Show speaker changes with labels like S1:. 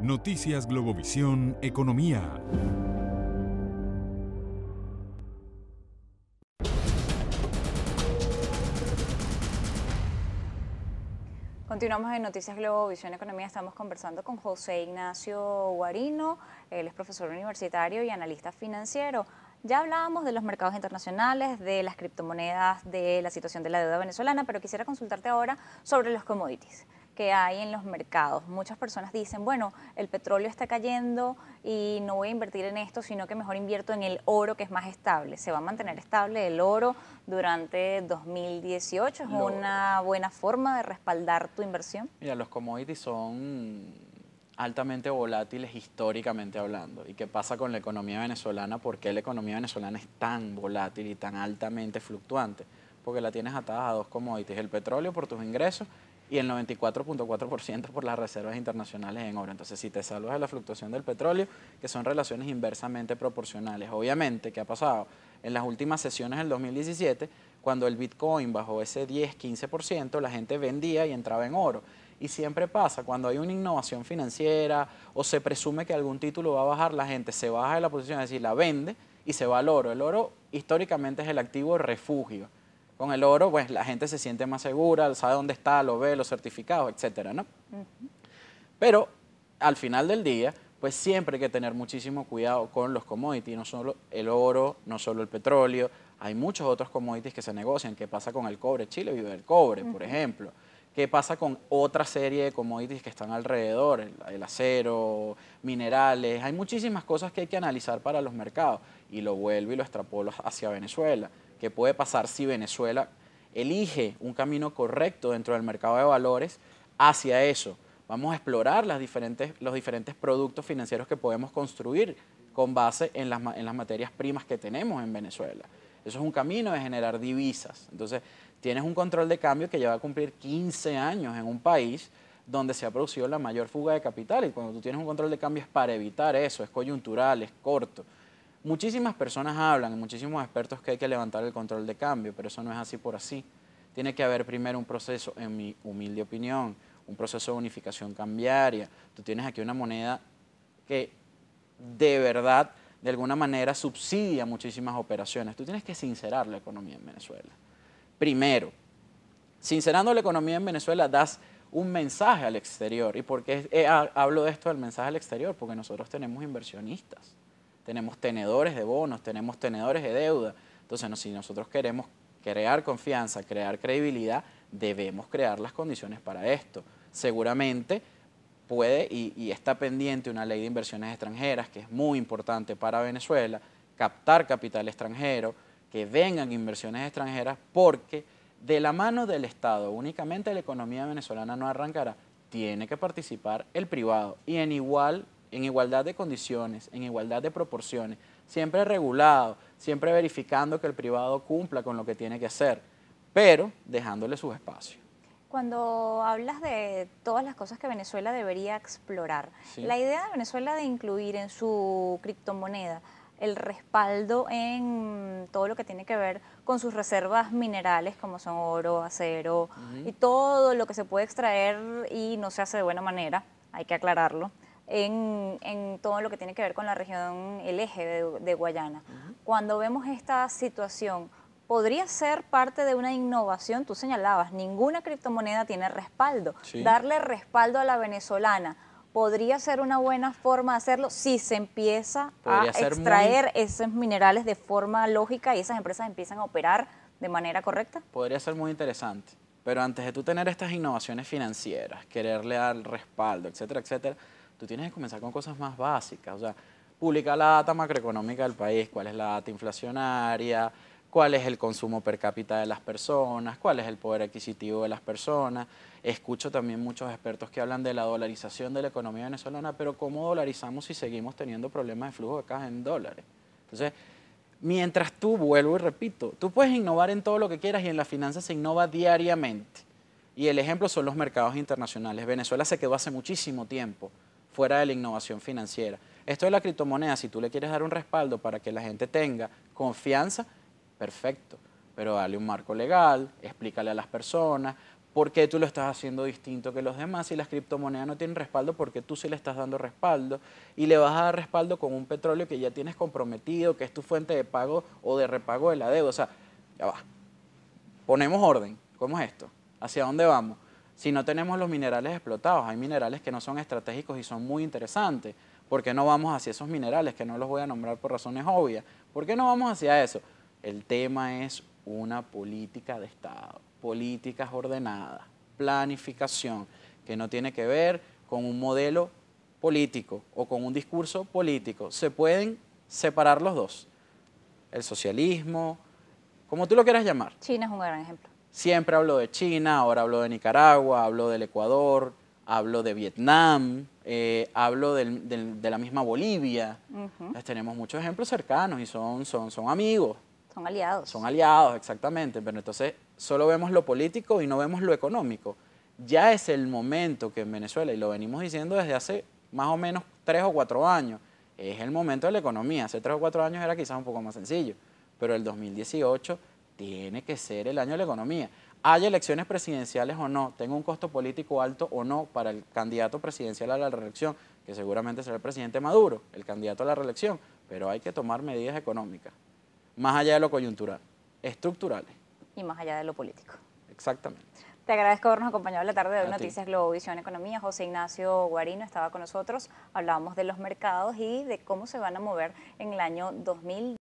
S1: Noticias Globovisión Economía.
S2: Continuamos en Noticias Globovisión Economía. Estamos conversando con José Ignacio Guarino. Él es profesor universitario y analista financiero. Ya hablábamos de los mercados internacionales, de las criptomonedas, de la situación de la deuda venezolana, pero quisiera consultarte ahora sobre los commodities que hay en los mercados. Muchas personas dicen, bueno, el petróleo está cayendo y no voy a invertir en esto, sino que mejor invierto en el oro, que es más estable. ¿Se va a mantener estable el oro durante 2018? ¿Es una buena forma de respaldar tu inversión?
S3: Mira, los commodities son altamente volátiles históricamente hablando. ¿Y qué pasa con la economía venezolana? ¿Por qué la economía venezolana es tan volátil y tan altamente fluctuante? Porque la tienes atada a dos commodities, el petróleo por tus ingresos y el 94.4% por las reservas internacionales en oro. Entonces, si te salvas de la fluctuación del petróleo, que son relaciones inversamente proporcionales. Obviamente, ¿qué ha pasado? En las últimas sesiones del 2017, cuando el Bitcoin bajó ese 10-15%, la gente vendía y entraba en oro. Y siempre pasa, cuando hay una innovación financiera o se presume que algún título va a bajar, la gente se baja de la posición, es decir, la vende y se va al oro. El oro históricamente es el activo refugio. Con el oro, pues la gente se siente más segura, sabe dónde está, lo ve, los certificados, etcétera, ¿no? Pero al final del día, pues siempre hay que tener muchísimo cuidado con los commodities, no solo el oro, no solo el petróleo, hay muchos otros commodities que se negocian. ¿Qué pasa con el cobre? Chile vive del cobre, por ejemplo. ¿Qué pasa con otra serie de commodities que están alrededor? El acero, minerales, hay muchísimas cosas que hay que analizar para los mercados y lo vuelvo y lo extrapolo hacia Venezuela. ¿Qué puede pasar si Venezuela elige un camino correcto dentro del mercado de valores hacia eso? Vamos a explorar los diferentes productos financieros que podemos construir con base en las materias primas que tenemos en Venezuela. Eso es un camino de generar divisas. Entonces, tienes un control de cambio que ya va a cumplir 15 años en un país donde se ha producido la mayor fuga de capital. Y cuando tú tienes un control de cambio es para evitar eso, es coyuntural, es corto. Muchísimas personas hablan, muchísimos expertos, que hay que levantar el control de cambio, pero eso no es así por así. Tiene que haber primero un proceso, en mi humilde opinión, un proceso de unificación cambiaria. Tú tienes aquí una moneda que de verdad, de alguna manera, subsidia muchísimas operaciones. Tú tienes que sincerar la economía en Venezuela. Primero, sincerando la economía en Venezuela, das un mensaje al exterior. ¿Y por qué hablo de esto del mensaje al exterior? Porque nosotros tenemos inversionistas, tenemos tenedores de bonos, tenemos tenedores de deuda. Entonces, si nosotros queremos crear confianza, crear credibilidad, debemos crear las condiciones para esto. Seguramente puede y está pendiente una ley de inversiones extranjeras que es muy importante para Venezuela, captar capital extranjero, que vengan inversiones extranjeras, porque de la mano del Estado únicamente la economía venezolana no arrancará, tiene que participar el privado y en igualdad de condiciones, en igualdad de proporciones, siempre regulado, siempre verificando que el privado cumpla con lo que tiene que hacer, pero dejándole sus espacios.
S2: Cuando hablas de todas las cosas que Venezuela debería explorar,
S3: ¿Sí?
S2: la idea de Venezuela de incluir en su criptomoneda el respaldo en todo lo que tiene que ver con sus reservas minerales, como son oro, acero y todo lo que se puede extraer y no se hace de buena manera, hay que aclararlo, en todo lo que tiene que ver con la región, el eje de Guayana. Cuando vemos esta situación, podría ser parte de una innovación. Tú señalabas, ninguna criptomoneda tiene respaldo.
S3: Sí.
S2: Darle respaldo a la venezolana podría ser una buena forma de hacerlo si se empieza a extraer esos minerales de forma lógica y esas empresas empiezan a operar de manera correcta.
S3: Podría ser muy interesante, pero antes de tú tener estas innovaciones financieras, quererle dar respaldo, etcétera, etcétera, tú tienes que comenzar con cosas más básicas. O sea, publicar la data macroeconómica del país, cuál es la data inflacionaria, cuál es el consumo per cápita de las personas, cuál es el poder adquisitivo de las personas. Escucho también muchos expertos que hablan de la dolarización de la economía venezolana, pero ¿cómo dolarizamos si seguimos teniendo problemas de flujo de caja en dólares? Entonces, mientras tú, vuelvo y repito, tú puedes innovar en todo lo que quieras y en la finanza se innova diariamente. Y el ejemplo son los mercados internacionales. Venezuela se quedó hace muchísimo tiempo fuera de la innovación financiera. Esto de la criptomoneda, si tú le quieres dar un respaldo para que la gente tenga confianza, perfecto, pero dale un marco legal, explícale a las personas, ¿Por qué tú lo estás haciendo distinto que los demás? Si las criptomonedas no tienen respaldo, ¿por qué tú sí le estás dando respaldo? Y le vas a dar respaldo con un petróleo que ya tienes comprometido, que es tu fuente de pago o de repago de la deuda. O sea, ya va. Ponemos orden. ¿Cómo es esto? ¿Hacia dónde vamos? Si no tenemos los minerales explotados, hay minerales que no son estratégicos y son muy interesantes. ¿Por qué no vamos hacia esos minerales? Que no los voy a nombrar por razones obvias. ¿Por qué no vamos hacia eso? El tema es una política de Estado, políticas ordenadas, planificación, que no tiene que ver con un modelo político o con un discurso político. Se pueden separar los dos. El socialismo, como tú lo quieras llamar.
S2: China es un gran ejemplo.
S3: Siempre hablo de China, ahora hablo de Nicaragua, hablo del Ecuador, hablo de Vietnam, hablo de la misma Bolivia. Entonces, tenemos muchos ejemplos cercanos y son amigos.
S2: Son aliados.
S3: Son aliados, exactamente. Pero entonces solo vemos lo político y no vemos lo económico. Ya es el momento que en Venezuela, y lo venimos diciendo desde hace más o menos 3 o 4 años, es el momento de la economía. Hace 3 o 4 años era quizás un poco más sencillo, pero el 2018 tiene que ser el año de la economía. Haya elecciones presidenciales o no, tenga un costo político alto o no para el candidato presidencial a la reelección, que seguramente será el presidente Maduro, el candidato a la reelección, pero hay que tomar medidas económicas, más allá de lo coyuntural, estructurales.
S2: Y más allá de lo político.
S3: Exactamente.
S2: Te agradezco habernos acompañado en la tarde de hoy.
S3: A ti.
S2: Noticias Globovisión Economía. José Ignacio Guarino estaba con nosotros. Hablábamos de los mercados y de cómo se van a mover en el año 2000.